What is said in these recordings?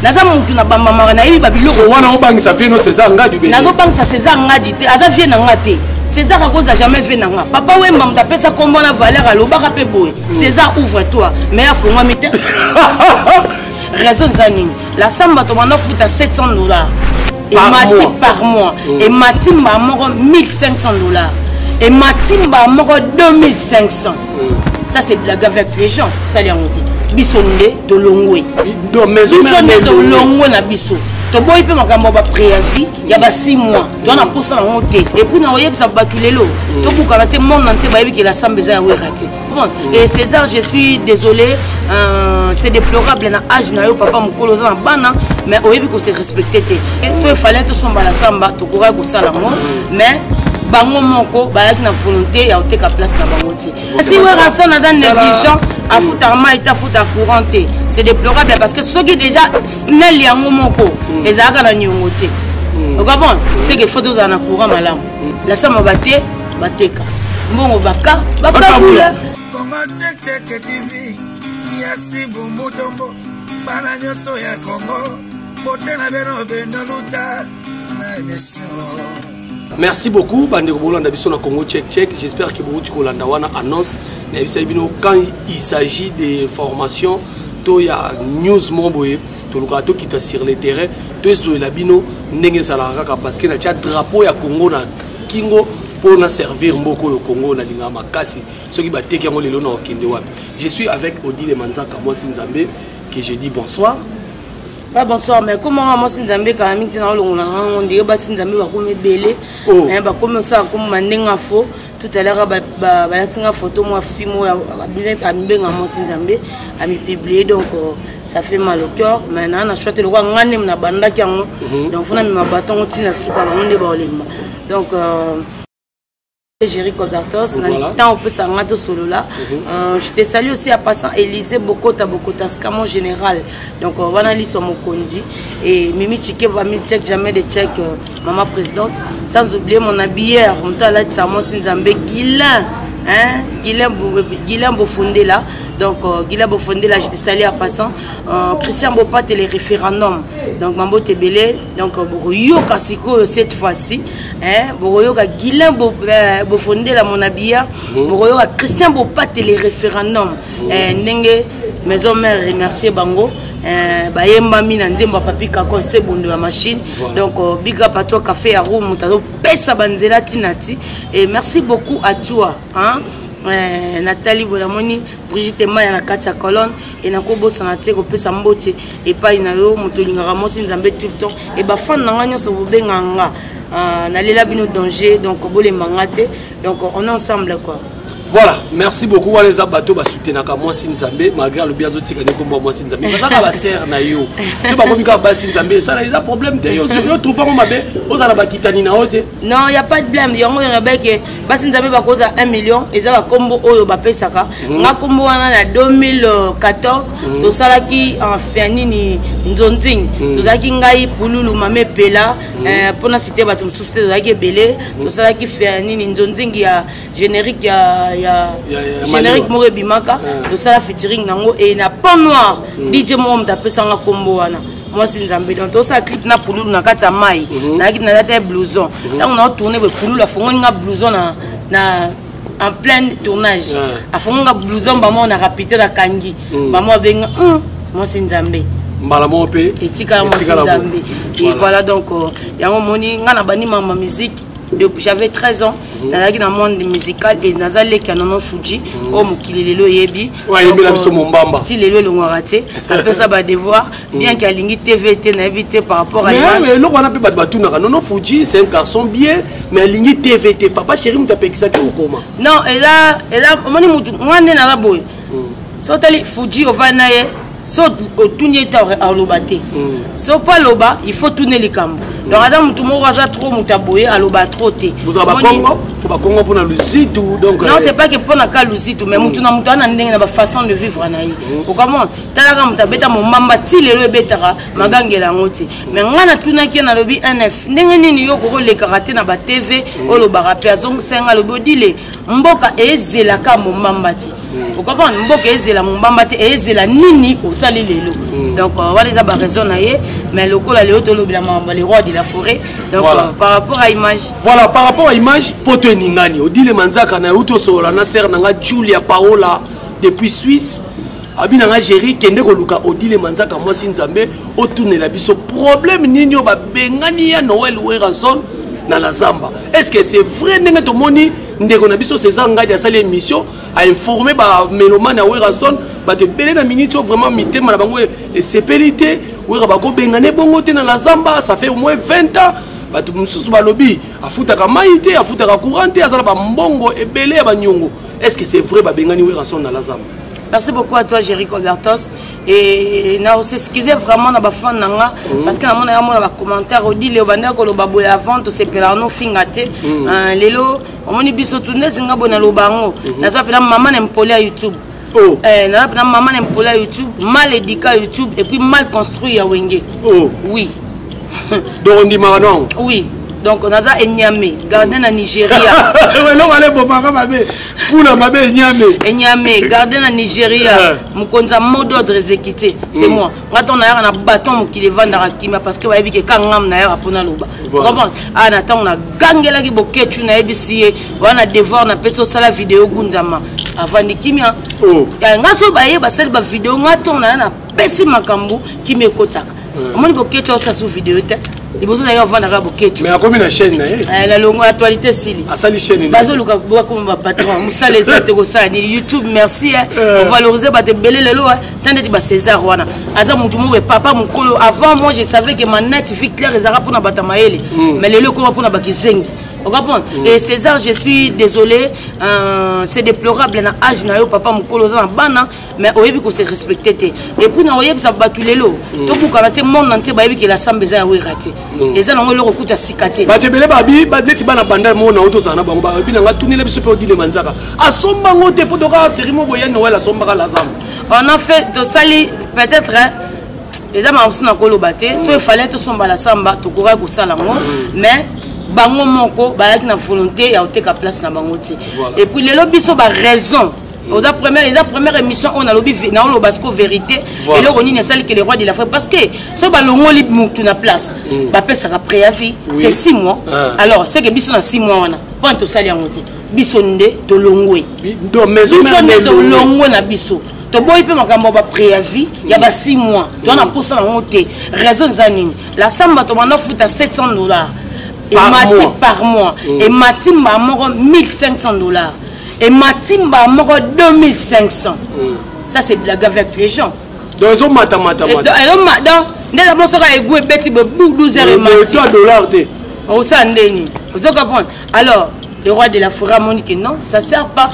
naza mutu na bamama na yebi babiloko wana obangisa fino César Ngadi be nazo bangisa César Ngadi te aza vie na nga te César akoza jamais vie na nga papa wemba mutapesa kombo na valeur alobaka pe boye César ouvre-toi mais afungwa mite raison zanini la samba to bana futa $700 et mati par mois et matimba moko $1500 et matimba moko $2500 ça c'est blague avec les gens talian moti bisonde de longwe do maison de longwe na biso to boy pe makambo ba préavis ya ba 6 mois to na posa na moté et puis na oyebisa batulelo to bukala te monde entier ba yebi que la samba za we raté et César je suis désolé c'est déplorable na âge na yo papa mukolo za na bana mais oyebi ko se respecter te so il fallait to somba la samba to kora ko sala mo mais bango moko bayaki na volonté ya oteka place na bango ti si we rason na dan négligent a futa ma eta futa couranté c'est déplorable parce que ceux qui déjà snel yango moko ezaka na nyongo ti ok bon c'est que faut deux na courant malam la samba baté bateka mbongo baka bakabula Kongo Tchèque TV yasi bumutombo bana nyoso ya Kongo botena beno beno luta na émission. Merci beaucoup bandeko bolanda biso na Congo Tchèque. J'espère que vous kolanda wana annonce na bisabino quand il s'agit de formation to ya news momboye to lukato kita sur le terrain to zo la bino ndenge salaraka parce que na cha drapeau ya Congo na kingo pour na servir mboko yo Congo na linga makasi ceux qui bateki yango lelo na okende wapi. Je suis avec Odile Manzaka moi Sinzambe que je dis bonsoir. Ah bonsoir, mais comment moi Sinzambe quand même on dirait bah Sinzambe va comme belé, bah comme ça comme mandinga faux. Tout à l'heure bah la photo moi film moi bien moi Sinzambe a mis publié donc ça fait mal au cœur. Maintenant on a choisi le roi ngane na banda kiango donc on a mis ma bâton au tina suka on est baolemba donc Géry Codartos, on peut s'arrêter solo là. Je te salue aussi à passant Élysée Bokota Scamon général. Donc on va analyser mon condi et Mimi Tchike va me check jamais de check maman présidente. Sans oublier mon habilleur, mon talent Samo Sinzambe Guilain, hein, Guilain Bofondé là. Donc Guilain Bofondé là, je te salue à passant. Christian Bopat et les référendums. Donc Mambo Tebele, donc Boroyo Kasiko cette fois-ci, hein, Boroyo Guilain Bofondé là mon habilleur, Boroyo Christian Bopat et les référendums. Nenge maison mère remercier Bango. Bayemba mina nzemba papi kako se bondo ya machine donc big up à toi café à room mutazo pesa banzela tinati et merci beaucoup à toi hein Nathalie Bonamoni Brigitte Maya na katia colonne et na ko bossa na te ko pesa mbote et pa ina yo motolinga ramosi nzambe tout le temps et ba fan na nganyo so benganga na lela bino danger donc bolé mangate donc on est ensemble quoi. Voilà, merci beaucoup à les abato ba soutenaka moi Sinzambe malgré le biazo tika ne komba moi Sinzambe. Parce que ba ser na yo. C'est pas comme ka ba Sinzambe, ça là il y a problème te yo. Yo trouve mo mabe, oza ba kitani na hote. Non, il y a pas de blème. Yo na ba ke ba Sinzambe ba koza 1 million, eza ba kombo oyo ba pesaka. Nga kombo wana na 2014, to salaki en fianini nzonting. To zaki ngai pululu mame pela pona cité ba to susté to zaki belé, to salaki fianini nzonting ya générique générique Moré Bimaka de ça la featuring nango et na pas noir DJ Mom d'après ça nga combo wana moi Sinzambe donc tout ça clip na pululu na kata mai na ki na date blouson donc on a tourné le pululu la fongo nga blouson na en plein tournage a fongo nga blouson ba moi on a rapité la kangi ba moi benga moi Sinzambe malamo pe etika moi Sinzambe et voilà donc yango moni nga na bani mama musique. J'avais 13 ans, dans le monde musical et dans le canon Fuji, au Mukilelo Yebi. Si les lois l'ont raté, après ça va devoir, bien qu'à l'ingé TVT n'a évité par rapport à l'image. Mais l'on a pu battre non Fuji, c'est un garçon bien, mais l'ingé TVT, papa chéri, tu as payé ça ou comment? Non, et là, moi, on est dans la boue. Sotali Fuji au Vanaye. So tourner à l'obate. So pas l'oba, il faut tourner les cambes. Donc adam tout le monde va trop mutaboyer à l'oba trop té. Vous avez Congo? pour ba Congo pour na lusitu donc non c'est pas que pour na ka lusitu mais mutu na mutu na ndenge na ba façon de vivre na yi comment talaka muta beta mo mamba ti lelo betara magangela ngoti mais ngana tuna ki na lobi NF ndenge nini yo ko le karaté na ba TV o lo ba rapia zong senga lo bodile mboka ezela ka mo mamba ti comprendre mboka ezela mo mamba ti ezela nini o sali lelo donc voilà les ba raison na ye mais le ko la le to lo bila mamba les rois de la forêt donc voilà. Par rapport à image voilà par rapport à image poto ningani odile manzaka na uto sola na ser na Julia Paola depuis Suisse abina nga géri kende ko luka odile manzaka mwasi nzambe otunela biso problème nini ba bengani ya Noël Weranson na la Zamba est-ce que c'est vrai ndenge to moni ndeko na biso César Ngadi a sali émission a informé ba mélomane à Weranson ba te belé na minute vraiment mitema na bango sepelité wera ba ko bengane bongo te na la Zamba ça fait au moins 20 ans batu mususu balobi afutaka maïté afutaka courante azala ba mbongo ebele ya banyongo est-ce que c'est vrai ba bengani Weranson na la Zamba? Merci beaucoup à toi Jericho Bertos et na s'excuser vraiment na ba fan nanga parce que na mona ya ba commentaire odi le banda ko lo baboy avant to sepela no fingate lelo omoni biso tunde zinga bona lo bango na za pela maman n'empolé à YouTube na pela maman n'empolé à YouTube mal éduqué à YouTube et puis mal construit à Wenge oui donc on dit non oui donc on a ça Enyame gardien na Nigeria non allez bon papa mabe pour mabe Enyame gardien na Nigeria mukonza mot d'ordre exécuté c'est moi ngato na na bâton mukile vandara kimia parce que wayebi ke kangam na ya pona loba comprendre na tant na gangela ki boketu na ebisi wana devoir na peso sala vidéo gunzama avant de kimia ngaso baye basali ba vidéo ngato na pesi makambu kimekotaka omoni boketu sa sous vidéo te liboso na yo vanda ka boketu mais akomi na chaîne na ye la longue actualité sili asali chaîne bazo luka boka comme ba patron musala ezate ko sa ni YouTube merci on valoriser ba te belé lelo tande ti ba César wana aza mutu mo papa mukolo avant moi je savais que manette vie claire ezara pour na batamaele mais lelo ko pour na bakizengi. On comprend. Et César, je suis désolé, c'est déplorable na âge na yo papa mukolo za bana mais oyebi ko se respecter et puis na oyebi ça battu lelo to buka na te monde entier ba yebi que la sambe za we raté et ça ngo le kokuta sikate ba te belé babi ba leti bana banda mo na auto sana ba ba bina nga tunile biso pe di le manzaka asomba ngote po doka serimo boya Noël asomba ka la Zamba on a fait de sali peut-être les dames aussi na kolo baté so il fallait to somba la samba to kora ko sala ngo mais bango moko balaki na volonté ya oteka place na bango ti et puis lelo biso ba raison la première émission on a lobby na lo basco vérité et là on est celle que les rois de la foi parce que so ba longo li mutu na place ba pesa ka préavis c'est 6 mois alors c'est que biso na 6 mois wana point to sali yango ti biso nde to longwe do maison to longwe na biso to boy pe makambo ba préavis ya ba 6 mois to na posa na ngote raison za nini la samba to bana futa $700 et mati par mois et matimba moko $1,500 et matimba moko $2,500 ça c'est blague avec les gens donc ils ont mata donc dès la monsora ego beti be 12 heures et mati $2 te on ça ndeni vous comprendre alors le roi de la forêt monique non ça sert pas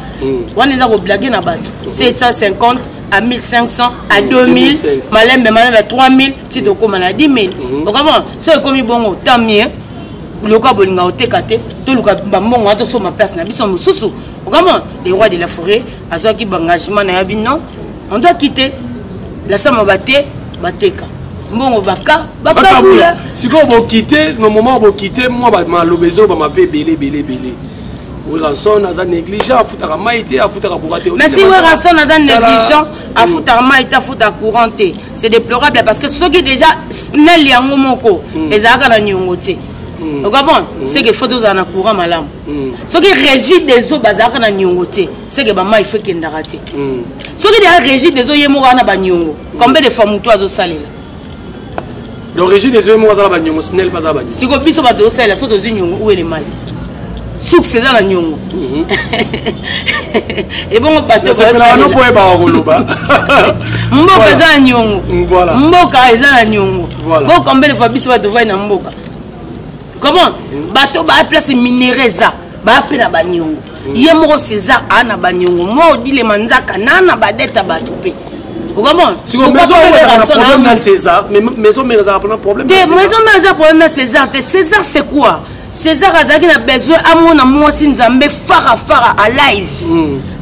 on est à blaguer na bato 750 à 1,500 à 2,000 malem à 3,000 si tu comme à 10,000 donc comment c'est comme bon tant mieux le cas bolinga otekate to luka mbongo to so ma place na biso mususu comment les rois de la forêt azaki engagement na yabi non on doit quitter la sama baté bateka mbongo baka bakabula si ko bo quitter no moment bo quitter moi ba malobezo ba mape belé Weranson aza négligent afutaka maïté afutaka courante mais si Weranson aza négligent afutaka maïté afutaka courante c'est déplorable parce que ceux qui déjà snel yango moko ezaka na nyongo te. Vous comprenez? C'est que faut tous en courant malam. Ce qui régit des eaux bazar na nyongote, c'est que maman il faut qu'il n'arrête. Ce qui régit des eaux yemora na banyongo. Combien de femmes toi au salé là? L'origine des eaux yemora na banyongo, ce n'est pas ça banyongo. Si ko biso ba do salé, so do nyongo où est le mal? Souk c'est dans la nyongo. Et bon bateau c'est là non pour ba koloba. Mboka za nyongo. Voilà. Mboka za na nyongo. Bon combien de fois biso ba do vai na mboka? Comment bateau ba place minéreza ba apela banyongo yemoko César ana banyongo mo di le manzaka nana badeta bato pe comment si on maison on a problème na César mais maison mais ça a un problème maison mais ça problème na César César c'est quoi César azaki na besoin amona mwasi nzambe fara à live.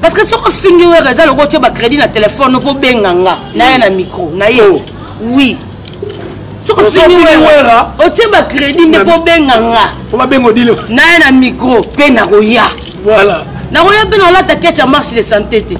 Parce que soko fingi wera za loko tie ba crédit na téléphone po benganga na ya na micro na ye. Oui. Soko fingi wera o tie ba crédit ne po benganga. Po ba bengo dile. Na ya na micro pe na roya. Voilà. Na roya pe na la ta ketcha marche de santé te.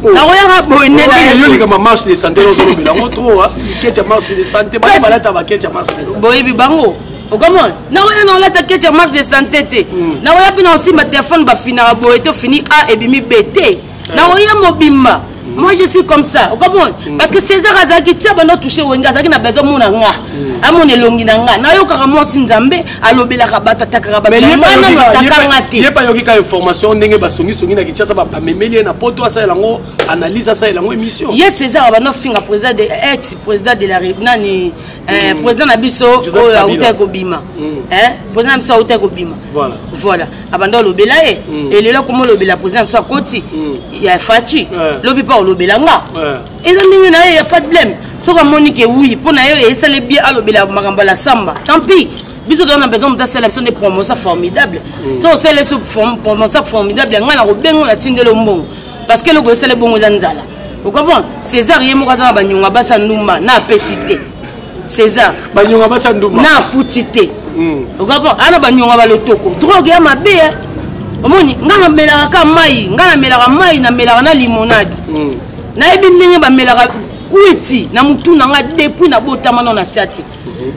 Na roya ga boné na yo lika ma marche de santé no zo bila ngo trop hein. Ketcha marche de santé ba balata ba ketcha marche de santé. Boyebi bango. Comment? Na oya na la take cha marche de santé te. Na oya pina aussi ma téléphone ba finira boyeto fini A et bimi BT. Na oya mobimba. Moi je suis comme ça. Comment? Parce que César azaki tia bana toucher wenga azaki na besoin mona nga. Amone longi na nga. Na yo ka mo sinzambe alobela ka bata takara ba. Mais na takanga te. Yepa yoki ka information ndenge ba songi na kichasa ba memeli na poto asa lango analyse asa lango émission. Yes César ba no finga président de ex président de la République président Nabiso o auta ko bima. Président Nabiso auta ko bima. Voilà. Abanda lobela e et lelo comme lobela président so koti ya Fachi. Lobi pa lobela nga. Et donc il n'y a pas de problème. So ka Monique oui pour na yo ça les bien à lobela makamba la samba. Tant pis. Biso on a besoin de sélection de promotion formidable. So sélection promotion formidable nga na robengo la tindelo mbongo. Parce que le go c'est bongo zanzala. Vous comprenez? César yemo kaza ba nyunga basa ndumba na pesité. César ba nyunga basa ndumba na futité. Vous comprenez? Ana ba nyunga ba lotoko. Drogue ya mabe. Omoni ngana melaka ka mai, ngana melaka mai na melaka na limonade. Na ebi ndenge ba melaka kuiti na mutu na nga depuis na botama na tiati.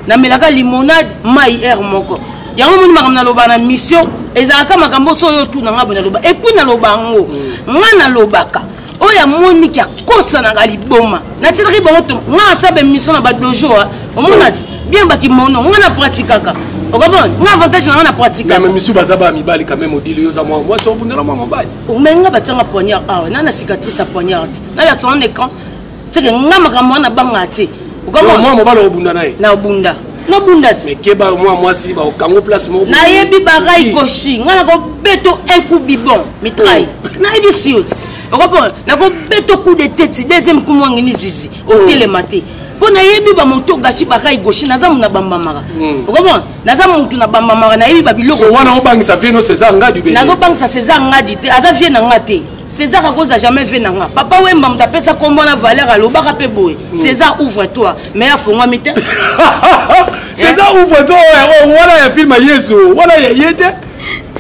Na melaka limonade mai air moko. Yango moni makamna loba na mission ezalaka makambo so yo tu na nga bona loba. Et puis na loba ngo. Ngana lobaka. Oya moni ki akosa na galiboma. Na tiri bongo to nga sabe mission na ba dojo. Omonati bien baki mono ngana pratikaka. On avantage dans la pratique. Mais monsieur Bazaba Mibali quand même au dit yoza moi c'est au bout de la maman bail. Ou même ba tanga poignard ah na cicatrice à poignard. Na la ton écran. C'est que ngama kama na bangati. Moi mo balo obunda nae. Na obunda. Na bunda. Mais keba moi si ba kango place mo. Na yebi barai koshi. Ngana ko beto un coup bibon mitraille. Na yebi siot. On comprend. Na ko beto coup de tête deuxième coup mo ngini zizi. Au télématé. Pona yebi ba moto gashi bakai goshi naza muna bamba mara. Okoma naza mutu na bamba mara na yebi ba biloko. So wana obangisa vino César ngadi be. Nazo bangisa César ngadi te aza vie na ngate. César akoza jamais vie na nga. Papa wemba mtapesa kombo na valeur alobaka pe boy. César ouvre-toi. Mais afongwa mite. César ouvre-toi. Wana ya film Yesu. Wana ya yete.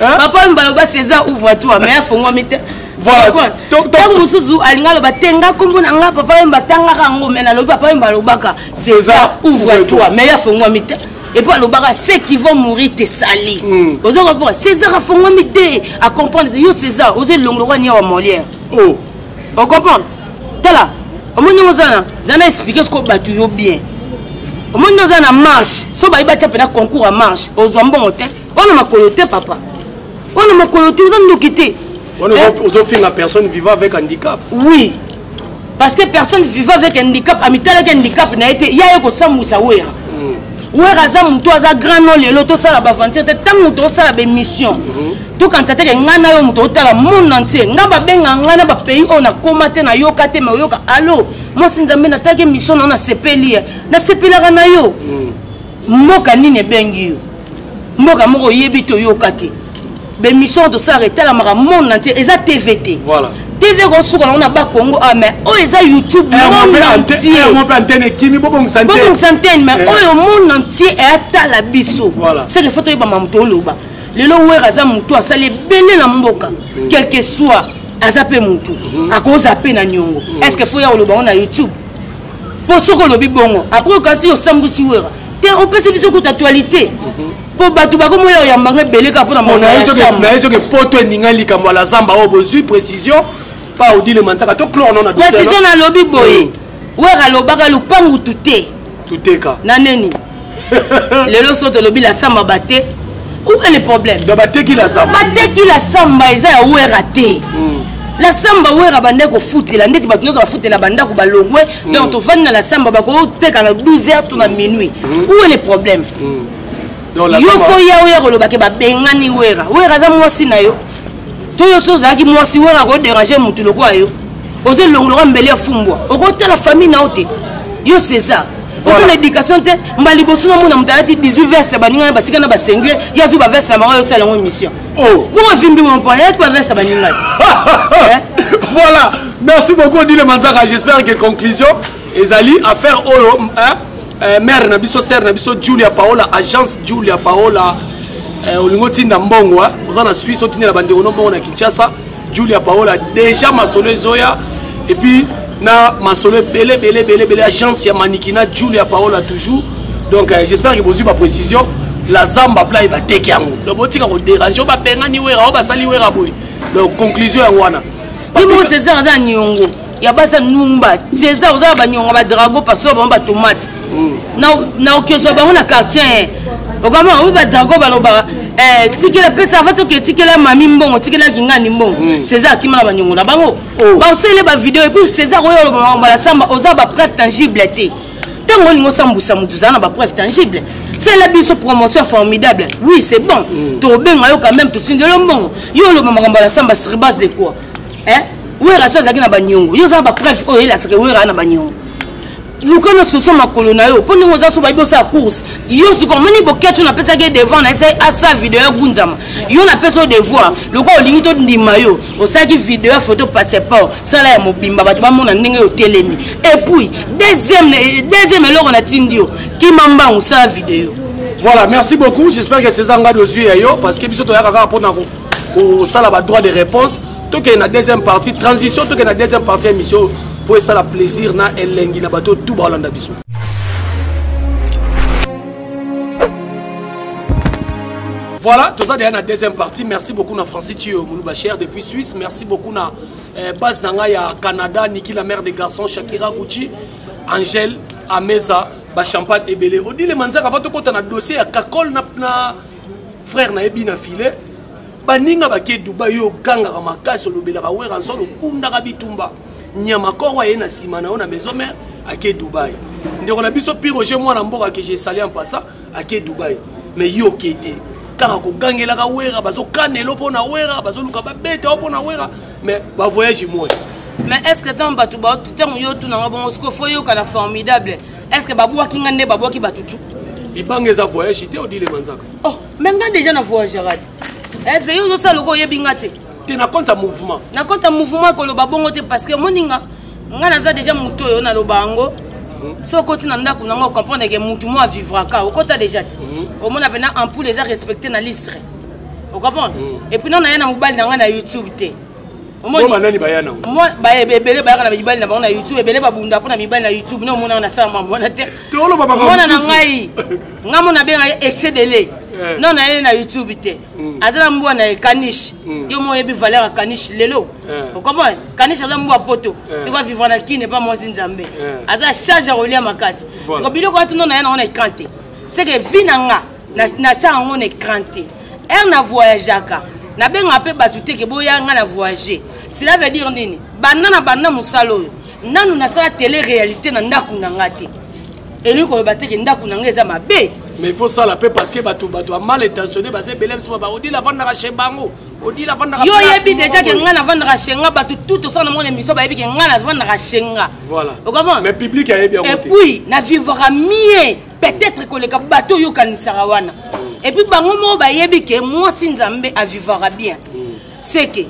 Papa wemba loba César ouvre-toi. Mais afongwa mite. Voilà. Donc musuzu alinga loba tenga kombo na nga papa wemba tanga kango mena loba papa wemba lobaka César ouvre-toi. Mais afongwa mite. Et puis ceux qui vont mourir te salir. Vous avez compris? César a fait un idée à comprendre. Yo César, vous êtes l'onglois ni à Molière. Oh, vous comprenez? Tala, au moins nous allons expliquer ce qu'on bat tout bien. Au moins nous allons marche. Si on va y battre un concours à marche, aux ambons hôtel, on a ma coloté papa. On a ma coloté, vous allez nous quitter. On a fait la personne vivant avec handicap. Oui, parce que personne vivant avec handicap, à mi-temps avec handicap, n'a été, il y a eu que ça moussa ouera. Ouais, raza muto aza grand nom lelo to sala ba vantir te tam muto sala be mission. To quand ça te ngana yo muto tala monde entier. Ngaba benga ngana ba pays on a commaté na yoka te me yoka allo. Moi sinzambe na take mission na sepeli. Na sepela kana yo. Mboka nini bengi yo. Mboka moko yebi to yoka te. Be mission to sala tala mara monde entier eza TVT. Voilà. TV Rosuko on a ba Congo ah mais oh eza YouTube monde entier. On peut antenne kimi bobong santé. Bobong santé mais oh monde entier est à la biso. Voilà. C'est le photo ba mamto loba. Lelo wera za mutu asali bele na mboka. Quel que soit azape mutu. Akoza pe na nyongo. Est-ce que faut ya loba na YouTube? Pour soko lobi bongo. Après quand si osambusi wera. Te on peut se biso ko actualité. Po batu ba komo ya yambanga beleka pour na mona. Na eso que poto ninga likambo la zamba o bosu précision. Pas au dit le mansaka to clore non na dossier. Ouais, c'est na lobby boy. Wera lobaka lupangu tuté. Tuté ka. Naneni. Lelo so de lobby la samba baté. Où est le problème? De baté qui la samba. Baté qui la samba eza ya wera té. La samba wera bande ko foutela ndeti batu nyoza foutela banda ko balongwe donc to vanda la samba ba ko teka na 12h to na minuit. Où est le problème? Donc la yo fo ya wera lobaka ba bengani wera. Wera za mwasi na yo. Toyo soza ki mwasi wera ko déranger mutu loko ayo. Oze longolo mbele fumbwa. Oko la famille na ote. Yo César. Parce que l'éducation, mbali bosso na mona mutati 18 veste baninga batika na basengre yazu ba veste ma yo sala émission. Oh, bon vimbi mon point, tu vas veste baninga. Voilà. Merci beaucoup Dile Manzaka. J'espère que conclusion ezali affaire oyo mère na biso sœur na biso Julia Paola agence Julia Paola olingo tinda mbongo oza na Suisse otinda na bandeko mbongo na Kinshasa Julia Paola déjà masolo zoya et puis na masolo belé agence ya Manikina Julia Paola toujours donc j'espère que vous avez ma précision la zamba pla va teke yango donc botika ko déranger ba benga ni wera ba sali wera boy donc conclusion ya wana Imo César za nyongo ya basa numba César za ba nyongo ba drago paso ba tomate na okyoso ba na quartier okama o ba drago ba loba tikela pesa va to ke tikela mami mbongo tikela kingani mbongo César kimana ba nyongo na bango ba osele ba vidéo et puis César oyo ba la samba oza ba preuve tangible te tango lingo sambusa mutuzana ba preuve tangible. C'est la biso promotion formidable. Oui, c'est bon. Tobenga yo quand même tout sinde lo mbongo. Yo lo mama la samba sur base de quoi? Hein? Oui, raso zaki na banyongo. Yo za ba preuve o ela tseke oui ra na banyongo. Lukono soso makolo na yo. Poni ngoza so ba ibo sa course. Yo su komoni boketu na pesa ke devant na esa asa vidéo gunzama. Yo na pesa devoir. Loko olingi to ndima yo. Osaki vidéo photo passeport. Sala ya mobimba bato ba mona ndenge yo telemi. Et puis deuxième loko na tindio. Ki mamba on sa vidéo. Voilà, merci beaucoup. J'espère que César nga dossier yo parce que biso to ya kaka pona ko sala ba droit de réponse. Donc il y a une deuxième partie transition donc il y a une deuxième partie émission pour ça la plaisir na elengi na bato tout ba Hollanda biso. Voilà, tout ça derrière la deuxième partie. Merci beaucoup na Francis Thio Mouloubacher depuis Suisse. Merci beaucoup na base nanga ya Canada, Niki la mère des garçons, Shakira Gucci, Angèle Ameza, ba champagne ebele. Odi le manzaka va to kota na dossier ya Kakol na frère na ebi na filet. Baninga bake Dubai yo ganga makasi lobelaka wera nsolo bundaka bitumba nyama korwa ye na sima na ona maison mère ake Dubai ndeko na biso Roger mwana mboka que j'ai salé en passant ake Dubai mais yo kete kaka ko gangela ka wera bazo kanelo pona wera bazo luka ba bete pona wera mais ba voyage moi mais est-ce que tant batu ba tant yo tout na bon sko fo yo kana formidable est-ce que babwa kinga ne babwa ki batutu ibangeza voyage ite odi le manzaka oh maintenant déjà na voyage radi veille aux salons y a bingate. Tu n'as compte un mouvement. Na compte un mouvement que le babon parce que moninga, on a déjà mouto on a le bango. So continue à comprendre que moutou moi vivra car au côté déjà. Au moins on a un pour les a respecter na liste. Vous comprenez? Et puis non on a un mobile na YouTube té. Moi manani bayana. Moi ba ebele ba na mobile na YouTube ebele ba bunda pour na mobile na YouTube non mona na ça mona té. Tu olo baba ko. Mona na ngai. Ngamo bien excès de lait. Non na YouTube té. Azala mbwa na kanish. Yo mo yebi valeur kanish lelo. Comment kanish azala mbwa poto. C'est quoi vivre na qui n'est pas moi Nzambe. Azala charge à relier makasi. C'est ko biloko atu non na on est cranté. C'est que vinanga na ta on est cranté. Elle na voyageaka. Na benga pe batute ke boya nga na voyager. Cela veut dire nini? Banana musalo. Nanu na sala télé réalité na ndaku nanga te. Et lui ko bateke ndaku nanga eza mabe. Mais il faut ça la paix parce que bato mal intentionné parce que belem so ba odi la vendre chez bango. Odi la vendre yo yebi déjà que nga na vendre chez nga bato tout ça na mon émission ba yebi que nga na vendre chez nga. Voilà. Comment? Mais public a bien. Et puis na vivra mieux peut-être que le bateau yo kanisara wana. Et puis bango mo ba yebi que moi Nzambe a vivra bien. C'est que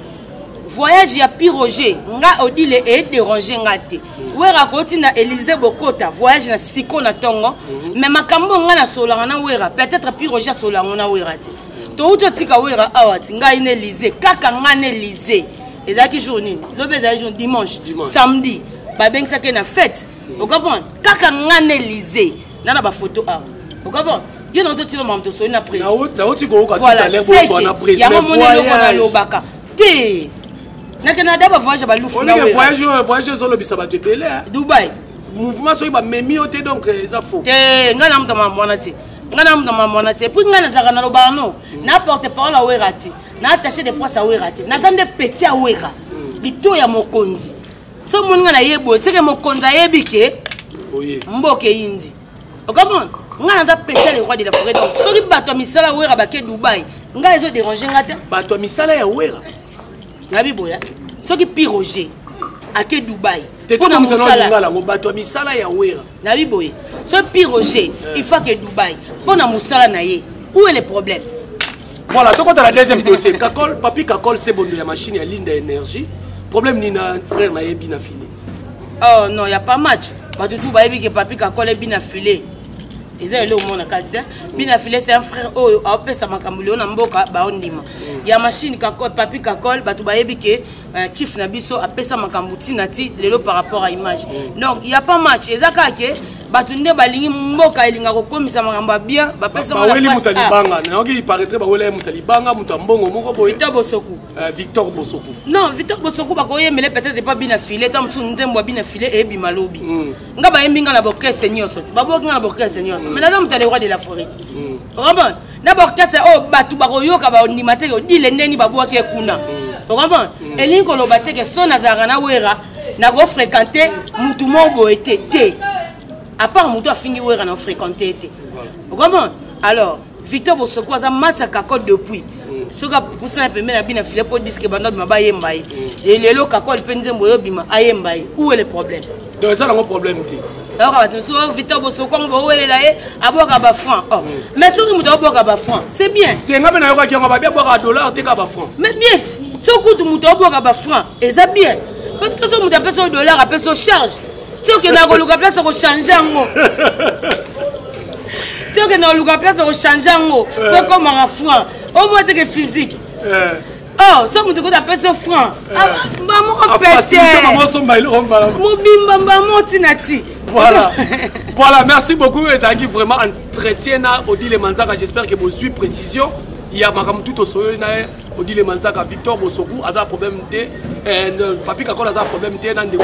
voyage ya Roger nga odile et déranger ngate wera koti na Élysée Bokota voyage na siko na tongo mais makambo nga na solanga na wera peut-être Roger solanga na wera te to uto tika wera awati nga ine Élysée kaka nga na Élysée et là qui journée le beza jour dimanche samedi ba bengsa ke na fête vous comprenez kaka nga na Élysée na ba photo a vous comprenez yo na to tilo mamto so na prise na uti ko ka tout à l'heure bo so na prise mais voyage lobaka te na Canada ba voyage ba lufu na voyage zo lobisa ba te belé Dubai mouvement so ba memi ote donc ça faux te ngana mta mamona te ngana mta mamona te puis ngana zaka na lobano na porte parole a werati na attaché de poids a werati na zande petit a wera bito ya mokonzi so moninga na yebo c'est que mokonzi ayebike oye mboke indi okapon ngana za petit le roi de la forêt donc so ki bato misala wera ba ke Dubai nga ezo déranger ngata bato misala ya wera Nabi boya soki Roger ake Dubai te to musala ngala ngo bato misala ya wera nabi boye Ce pire Roger, il faut que Dubaï. Bon, à Moussala Naye. Où est le problème? Voilà, donc on a la deuxième dossier. Kakol, papi Kakol, c'est bon, il y a machine, il y a ligne d'énergie. Problème, ni na frère Naye bien affilé. Oh non, il n'y a pas match. Pas du tout, il y a papi Kakol est bien affilé. Ils ont le monde à Castel. Bien affilé, c'est un frère. Oh, après ça m'a camboulé, on a mboka, bah on dit. Il y a machine Kakol, papi Kakol, bah tout baïbi que Chief Nabiso après ça m'a cambouti nati, le par rapport à image. Donc il n'y a pas match. Et ça que batunde balingi mboka elinga kokomisa makamba bien bapesa mona weli mutalibanga naoki il paraîtrait ba weli mutalibanga mutambongo moko boye Victor Bosoku non Victor Bosoku bakoyemele peut-être pas bien affilé tam su nzembo bien affilé et bimalobi nga ba yeminga na bokese nyoso babokinga na bokese nyoso mais là mutale roi de la forêt vraiment na bokese oh batu bakoyoka ba onimate yo dile ndeni babwaki ekuna vraiment elingo lo bateke sona zarana wera na go fréquenter mutu mobo était à part mon doigt fini où on a fréquenté. Comment? Alors, Victor Bosoku a massé Kakol depuis. Ce qui a poussé un peu, mais il a filé pour dire que Bandot m'a baillé mbaye. Et les lots Kakol penzen boyo bima aye mbaye. Où est le problème? Donc ça, le problème. Alors, Victor Bosoku, on va aller là, à boire à franc. Mais si vous avez boire à franc, c'est bien. Tu as bien boire à dollar, tu as franc. Mais bien, si vous avez boire à franc, c'est bien. Parce que si vous avez un dollar, après ça charge. Tu sais que dans le place on change en mot. Tu sais que dans le place on change en mot. Pour comme un franc. Au moins que physique. Oh, ça me dit appelle ça franc. Maman pété. Mobimba motinati. Voilà. Voilà, merci beaucoup Ezaki vraiment entretien na Odile Manzaka, j'espère que vous suivez précision. Il y a Maram tout au soyo na Odile Manzaka Victor Bosoku a un problème de papi Kakol a un problème de dans des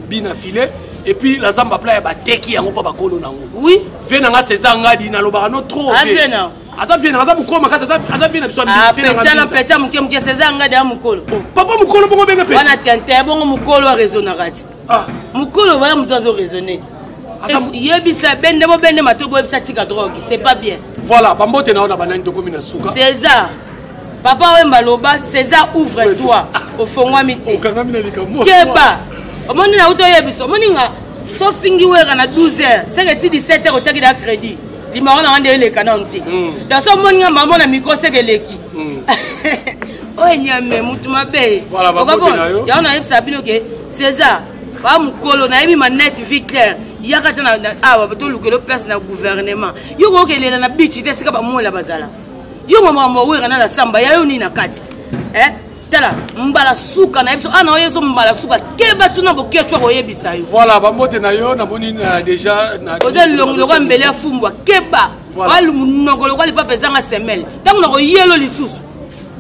bien affilé et puis la zamba pla ba teki yango pa bakolo nango oui vient nga César ngadi na loba no trop bien aza vient aza mukoma ka aza vient biso peta muke César ngadi a mukolo papa mukolo bongo benga peta wana tente bongo mukolo a raisonner rati mukolo wala mutazo raisonner yebisa bende bo bende matobo yebisa tika drogue c'est pas bien voilà bambote na ona banani to komina suka César papa wemba loba César ouvre-toi au fond wa mité keba omoni na uto yebiso moninga so fingi wera na 12h c'est que 17h au tchaki da crédit limaro na ngande le canon te dans so moninga maman na micro c'est que leki o nyame mutu mabe voilà ya na yebisa bino ke César ba mukolo na yebi manette vie claire yakata na awa bato lukelo place na gouvernement yoko ke na bichi te sika ba mola bazala yo mama wera na la samba ya yo ni na kati tala mbala suka na yeso ana yeso mbala suka keba tuna boketwa koyebisa yo voilà bambote na yo na moni déjà na ozel longo kwa mbele ya fumbwa keba walu munongolo kwa lipa pezanga semelle tango na koyelo lisusu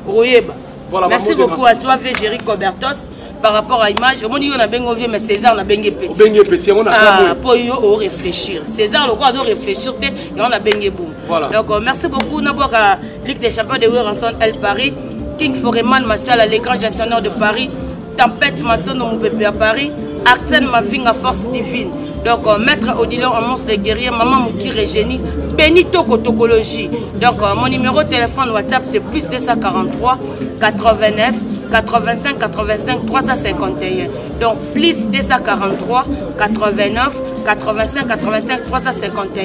oyeba voilà merci beaucoup à toi Végéry Cobertos par rapport à image moni yo na bengo vie mais César na bengue petit on a pour yo au réfléchir César le quoi doit réfléchir te et on a bengue boum donc merci beaucoup na boka Ligue des champions de Wilson El Paris King Foreman Massala, les grands gestionnaires de Paris, Tempête Maton mon bébé à Paris, Arsène Mavinga Force Divine. Donc, Maître Odilon en monstre de guerrier, Maman Moukire Génie, Benito Kotokologie. Donc, mon numéro de téléphone WhatsApp c'est plus 243 89 85 85 351. Donc, plus 243 89 85 85 351.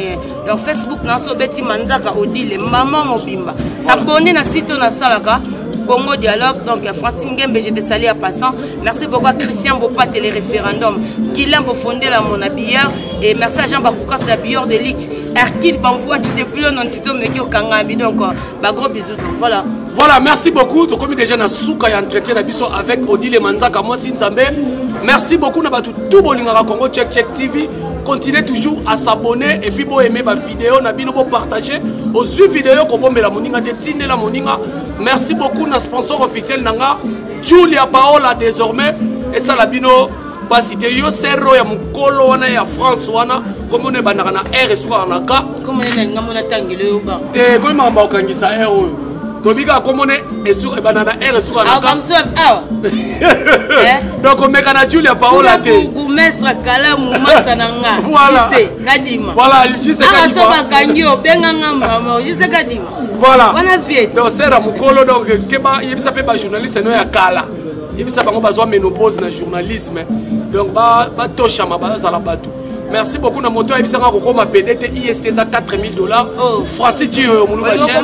Donc, Facebook, Nanso Betty Manzaka Odile, Maman Mobimba. S'abonner na site na Salaka. Congo Dialogue, donc Francine Gembe, j'étais salé à passant. Merci beaucoup à Christian Bopat et les référendums. Guilain pour fonder la mon habilleur. Et merci à Jean Bakoukas, l'habilleur d'élite. Hercule Banfoua qui depuis le nom Tito Meki au Kangami. Donc, gros bisous. Donc, voilà. Voilà, merci beaucoup. Tu comme déjà na souka et entretien d'habitation avec Odile Manzaka, moi Sinzambe. Merci beaucoup. Nous avons tout Bolingara Congo Check Check TV. Continuez toujours à s'abonner et puis vous aimer ma vidéo, vous partager. Au suivre vidéo, vous pouvez la moninga, la moninga. Merci beaucoup à sponsor officiel Nanga, Julia Paola désormais. Et ça la bino, bah c'était yo serro ya mukolo wana ya France wana, comme on est banana R et souvent na ka. Comme on est ngamona tangile yo ba. Te comme mamba okangisa R oyo. Tobiga comme on est sur banana R et souvent na ka. Donc on met kana Julia Paola te. Mestre kala mumasa nanga. Voilà. Kadima. Voilà, je sais kadima. Ah so ba kangio benga ngamba, je sais kadima. Voilà. Wana viet. Donc c'est la mukolo donc keba yebisa pe ba journaliste no ya kala. Yebisa bango bazwa ménopause na journalisme. Donc ba tosha ma ba za la batu. merci beaucoup na moto ebisanga ko ma PDT IST za $4000. Francis tu mon nouveau chef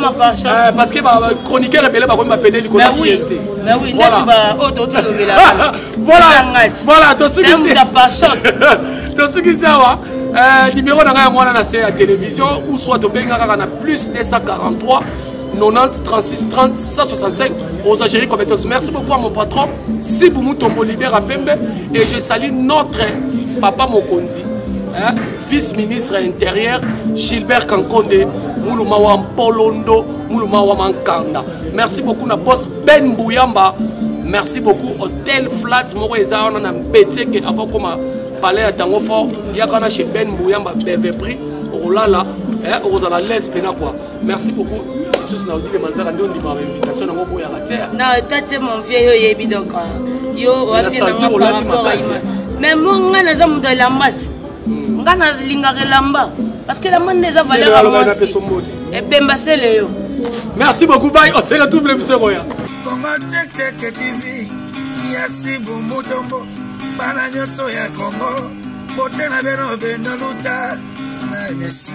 parce que chroniqueur rebelle ba ko ma PDT ko IST. Mais oui, voilà. Voilà, to ce qui c'est numéro na ngaya na c'est à télévision ou soit to benga na plus 243 90 36 30 165 aux Algériens compétences. Merci beaucoup à mon patron Siboumou Tombo Libéra Pembe et je salue notre papa Mokondi, vice-ministre intérieur Gilbert Kankonde Moulouma Polondo Moulouma Mankanda. Merci beaucoup na boss Ben Bouyamba. Merci beaucoup Hôtel Flat Moko eza on a mbete que avant comme parler à Tango fort il y a quand chez Ben Bouyamba BV prix au là aux la laisse pena quoi. Merci beaucoup. Jesus na odile manzaka ndio ndima invitation na ngoko ya terre. Na tati mon vieux yo yebi donc yo wa bien na mais moi na za muto la mat. Ngana lingare lamba parce que la monde les a valeur à moi. Et Bemba c'est le yo. Merci beaucoup bye. On se retrouve le monsieur Roya. Congo Check TV. Merci beaucoup Tombo. Bana nyoso ya Congo. Bote na beno beno luta. Na émission